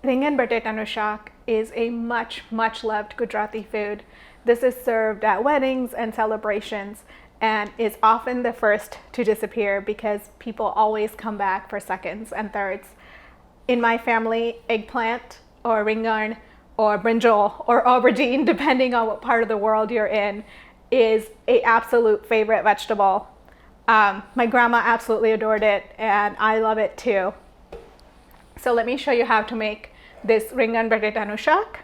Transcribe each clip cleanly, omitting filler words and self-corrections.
Ringan Batata Nu Shaak is a much loved Gujarati food. This is served at weddings and celebrations and is often the first to disappear because people always come back for seconds and thirds. In my family, eggplant or ringan or brinjal or aubergine, depending on what part of the world you're in, is an absolute favorite vegetable. My grandma absolutely adored it and I love it too. So let me show you how to make this Ringan Batata Nu Shaak.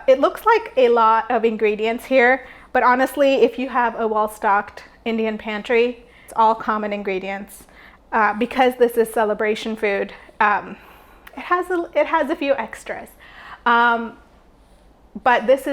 It looks like a lot of ingredients here, but honestly, if you have a well-stocked Indian pantry, it's all common ingredients. Because this is celebration food, it has a few extras. But this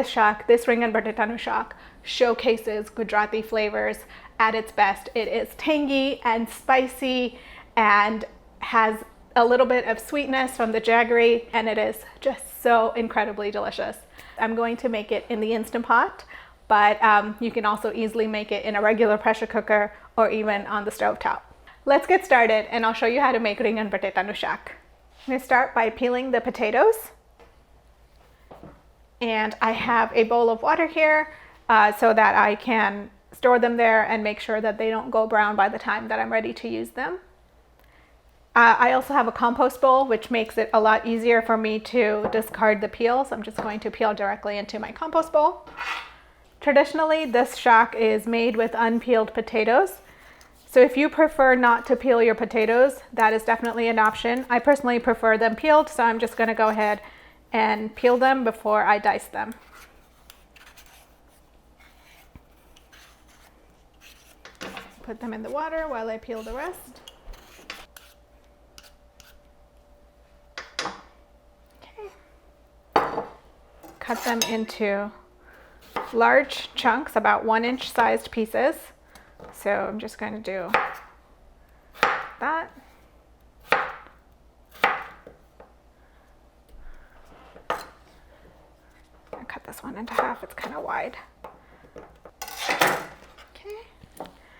shaak, this Ringan Batata Nu Shaak, showcases Gujarati flavors at its best. It is tangy and spicy and has a little bit of sweetness from the jaggery, and it is just so incredibly delicious. I'm going to make it in the Instant Pot, but you can also easily make it in a regular pressure cooker or even on the stove top. Let's get started and I'll show you how to make Ringan Batata Nu Shaak. I'm going to start by peeling the potatoes. And I have a bowl of water here so that I can store them there and make sure that they don't go brown by the time that I'm ready to use them. I also have a compost bowl, which makes it a lot easier for me to discard the peels. I'm just going to peel directly into my compost bowl. Traditionally, this shaak is made with unpeeled potatoes. So if you prefer not to peel your potatoes, that is definitely an option. I personally prefer them peeled, so I'm just going to go ahead and peel them before I dice them. Put them in the water while I peel the rest. Cut them into large chunks, about 1-inch sized pieces. So I'm just going to do that. I'll cut this one into half, it's kind of wide. Okay,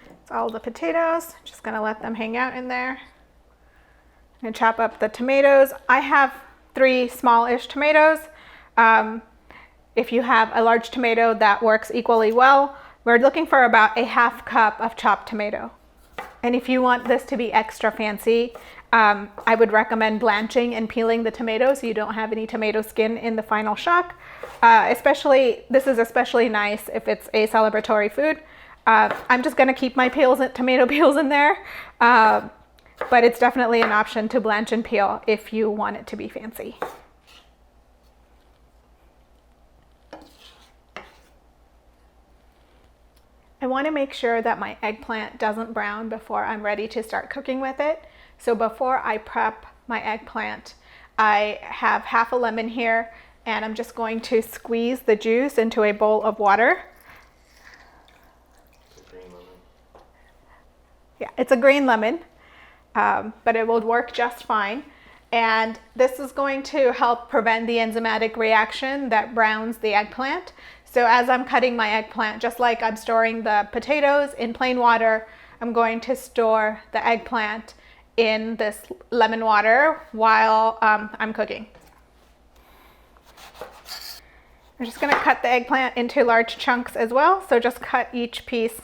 that's all the potatoes. Just going to let them hang out in there. I'm going to chop up the tomatoes. I have 3 small-ish tomatoes. If you have a large tomato, that works equally well. We're looking for about a 1/2 cup of chopped tomato. And if you want this to be extra fancy, I would recommend blanching and peeling the tomato so you don't have any tomato skin in the final shaak. This is especially nice if it's a celebratory food. I'm just going to keep my tomato peels in there, but it's definitely an option to blanch and peel if you want it to be fancy. I want to make sure that my eggplant doesn't brown before I'm ready to start cooking with it. So before I prep my eggplant, I have 1/2 lemon here, and I'm just going to squeeze the juice into a bowl of water. It's a green lemon. Yeah, it's a green lemon, but it will work just fine. And this is going to help prevent the enzymatic reaction that browns the eggplant. So as I'm cutting my eggplant, just like I'm storing the potatoes in plain water, I'm going to store the eggplant in this lemon water while I'm cooking. I'm just going to cut the eggplant into large chunks as well. So just cut each piece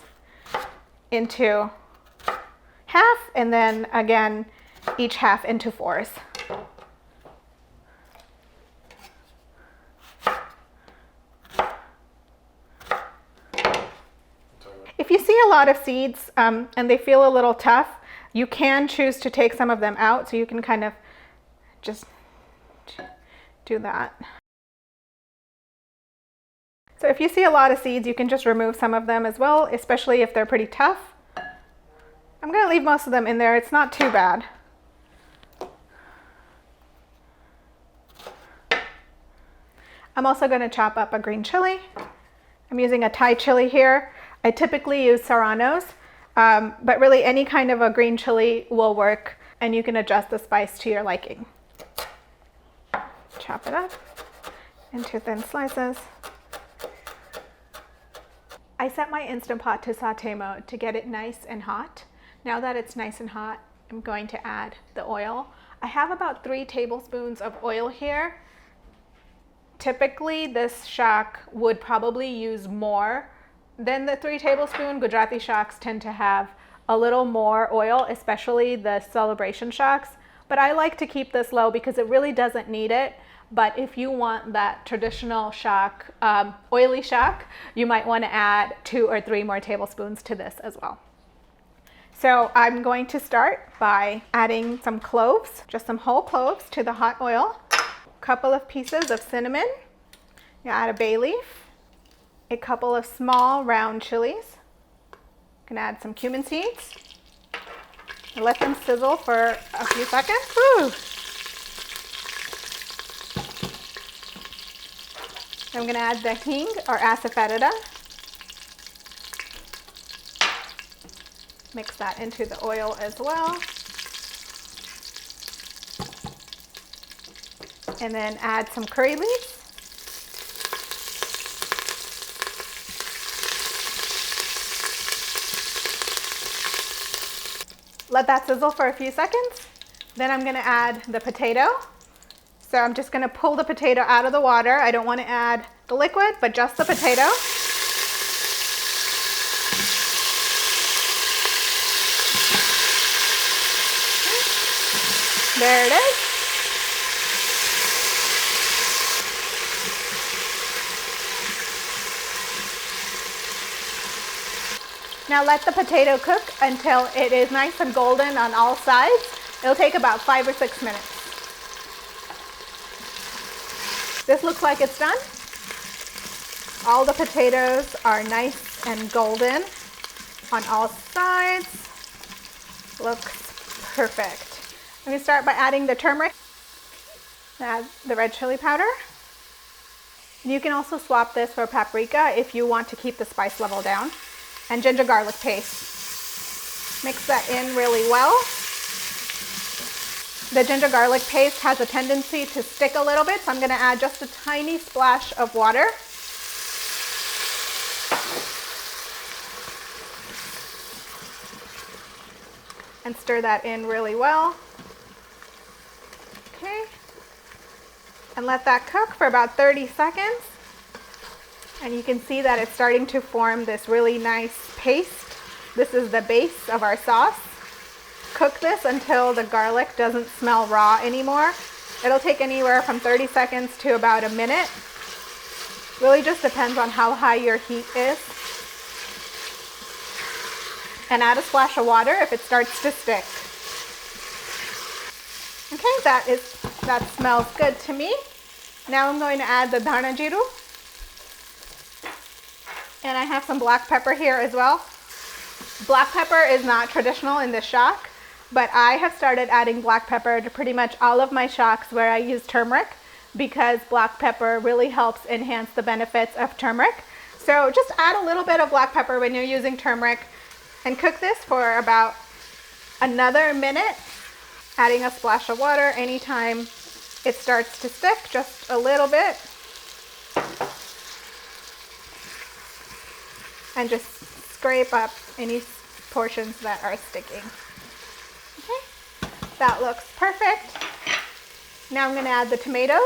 into half, and then again, each half into 4s. If you see a lot of seeds and they feel a little tough, you can choose to take some of them out, so you can kind of just do that. So if you see a lot of seeds, you can just remove some of them as well, especially if they're pretty tough. I'm going to leave most of them in there. It's not too bad. I'm also going to chop up a green chili. I'm using a Thai chili here. I typically use serranos, but really any kind of a green chili will work, and you can adjust the spice to your liking. Chop it up into thin slices. I set my Instant Pot to saute mode to get it nice and hot. Now that it's nice and hot, I'm going to add the oil. I have about 3 tablespoons of oil here. Typically, this shaak would probably use more than the 3 tablespoons. Gujarati shaaks tend to have a little more oil, especially the celebration shaaks. But I like to keep this low because it really doesn't need it. But if you want that traditional shaak, oily shaak, you might want to add 2 or 3 more tablespoons to this as well. So I'm going to start by adding some cloves, just some whole cloves to the hot oil, a couple of pieces of cinnamon, you add a bay leaf, a couple of small round chilies, you can add some cumin seeds, and let them sizzle for a few seconds. Woo! I'm going to add the hing or asafoetida. Mix that into the oil as well. And then add some curry leaves. Let that sizzle for a few seconds. Then I'm going to add the potato. So I'm just going to pull the potato out of the water. I don't want to add the liquid, but just the potato. There it is. Now let the potato cook until it is nice and golden on all sides. It'll take about 5 or 6 minutes. This looks like it's done. All the potatoes are nice and golden on all sides. Looks perfect. I'm going to start by adding the turmeric, add the red chili powder. You can also swap this for paprika if you want to keep the spice level down, and ginger garlic paste. Mix that in really well. The ginger garlic paste has a tendency to stick a little bit, so I'm going to add just a tiny splash of water. And stir that in really well. Okay, and let that cook for about 30 seconds. And you can see that it's starting to form this really nice paste. This is the base of our sauce. Cook this until the garlic doesn't smell raw anymore. It'll take anywhere from 30 seconds to about a minute. Really just depends on how high your heat is. And add a splash of water if it starts to stick. Okay, that smells good to me. Now I'm going to add the dhana jiru. And I have some black pepper here as well. Black pepper is not traditional in this shaak, but I have started adding black pepper to pretty much all of my shaaks where I use turmeric, because black pepper really helps enhance the benefits of turmeric. So just add a little bit of black pepper when you're using turmeric and cook this for about another minute. Adding a splash of water anytime it starts to stick, just a little bit. And just scrape up any portions that are sticking. Okay, that looks perfect. Now I'm going to add the tomatoes.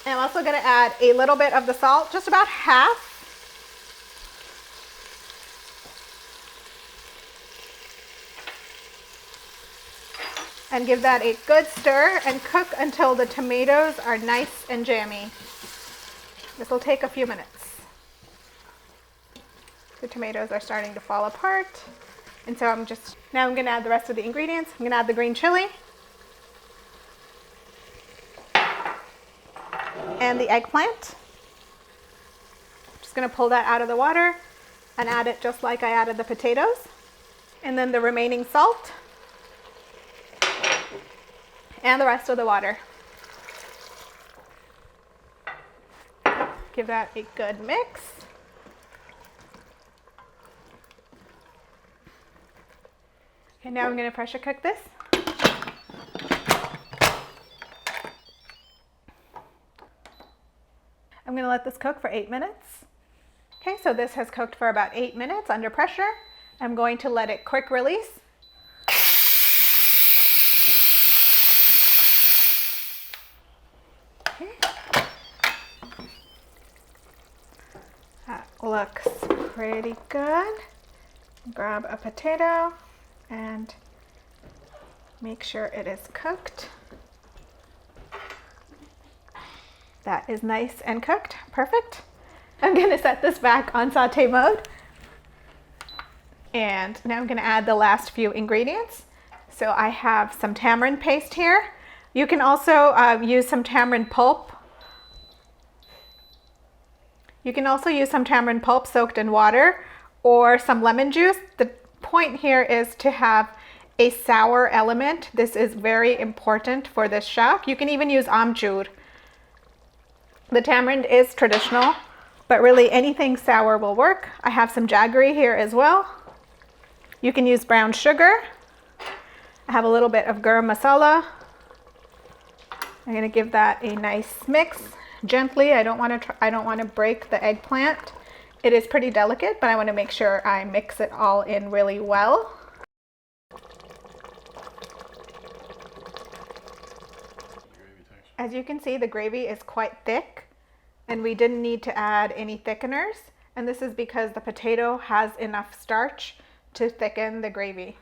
And I'm also going to add a little bit of the salt, just about half. And give that a good stir and cook until the tomatoes are nice and jammy. This will take a few minutes. The tomatoes are starting to fall apart. And so now I'm going to add the rest of the ingredients. I'm going to add the green chili and the eggplant. Just going to pull that out of the water and add it just like I added the potatoes. And then the remaining salt. And the rest of the water. Give that a good mix. Okay, now I'm going to pressure cook this. I'm going to let this cook for 8 minutes. Okay, so this has cooked for about 8 minutes under pressure. I'm going to let it quick release. Okay. That looks pretty good. Grab a potato and make sure it is cooked. That is nice and cooked. Perfect. I'm going to set this back on saute mode. And now I'm going to add the last few ingredients. So I have some tamarind paste here. You can also use some tamarind pulp. You can also use some tamarind pulp soaked in water or some lemon juice. The point here is to have a sour element. This is very important for this shaak. You can even use amchur. The tamarind is traditional, but really anything sour will work. I have some jaggery here as well. You can use brown sugar. I have a little bit of garam masala. I'm going to give that a nice mix gently. I don't want to break the eggplant. It is pretty delicate, but I want to make sure I mix it all in really well. As you can see, the gravy is quite thick, and we didn't need to add any thickeners. And this is because the potato has enough starch to thicken the gravy.